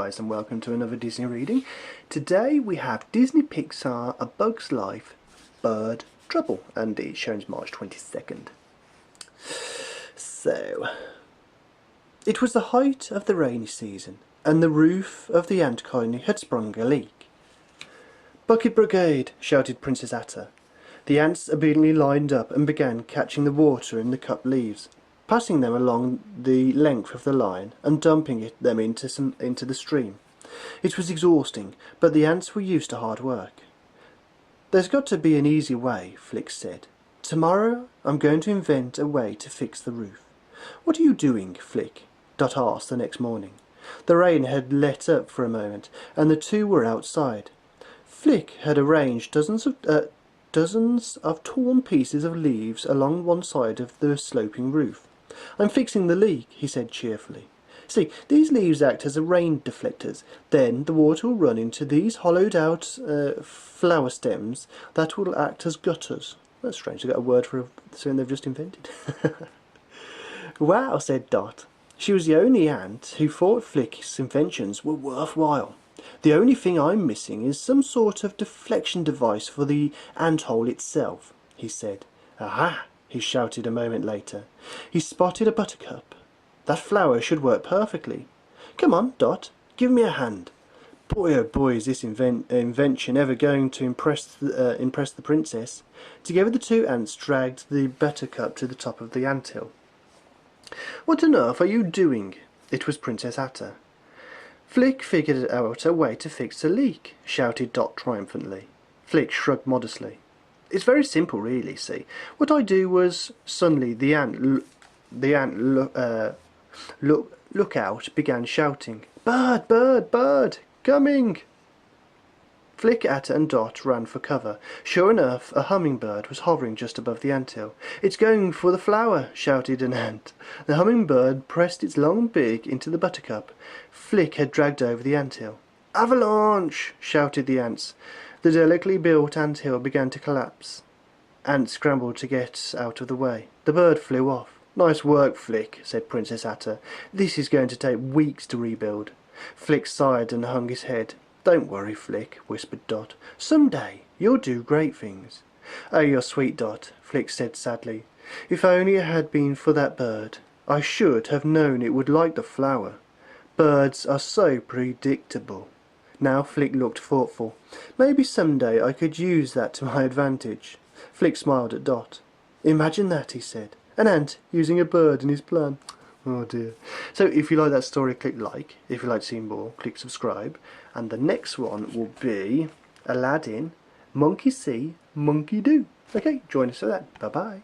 guys, and welcome to another Disney reading. Today we have Disney Pixar A Bug's Life, Bird Trouble, and it shows March 22nd. So, it was the height of the rainy season, and the roof of the ant colony had sprung a leak. "Bucket Brigade!" shouted Princess Atta. The ants obediently lined up and began catching the water in the cupped leaves, passing them along the length of the line and dumping them into the stream. It was exhausting, but the ants were used to hard work. "There's got to be an easy way," Flick said. "Tomorrow I'm going to invent a way to fix the roof." "What are you doing, Flick?" Dot asked the next morning. The rain had let up for a moment, and the two were outside. Flick had arranged dozens of torn pieces of leaves along one side of the sloping roof. "I'm fixing the leak," he said cheerfully. "See, these leaves act as rain deflectors. Then the water will run into these hollowed-out flower stems that will act as gutters." That's strange, they've got a word for something they've just invented. "Wow," said Dot. She was the only ant who thought Flick's inventions were worthwhile. "The only thing I'm missing is some sort of deflection device for the ant hole itself," he said. "Aha!" he shouted a moment later. He spotted a buttercup. "That flower should work perfectly. Come on, Dot, give me a hand." Boy, oh boy, is this invention ever going to impress the princess. Together the two ants dragged the buttercup to the top of the anthill. "What on earth are you doing?" It was Princess Atta. "Flick figured out a way to fix the leak," shouted Dot triumphantly. Flick shrugged modestly. "It's very simple, really. See, what I do was..." Suddenly the lookout began shouting, "Bird, bird, bird, coming!" Flick, Atta and Dot ran for cover. Sure enough, a hummingbird was hovering just above the anthill. "It's going for the flower," shouted an ant. The hummingbird pressed its long beak into the buttercup Flick had dragged over the anthill. "Avalanche!" shouted the ants. The delicately built anthill began to collapse. Ants scrambled to get out of the way. The bird flew off. "Nice work, Flick," said Princess Atta. "This is going to take weeks to rebuild." Flick sighed and hung his head. "Don't worry, Flick," whispered Dot. "Someday you'll do great things." "Oh, you're sweet, Dot," Flick said sadly. "If only it had been for that bird. I should have known it would like the flower. Birds are so predictable." Now Flick looked thoughtful. "Maybe someday I could use that to my advantage." Flick smiled at Dot. "Imagine that," he said. "An ant using a bird in his plan." Oh dear. So if you like that story, click like. If you'd like to see more, click subscribe. And the next one will be Aladdin, Monkey See, Monkey Do. Okay, join us for that. Bye bye.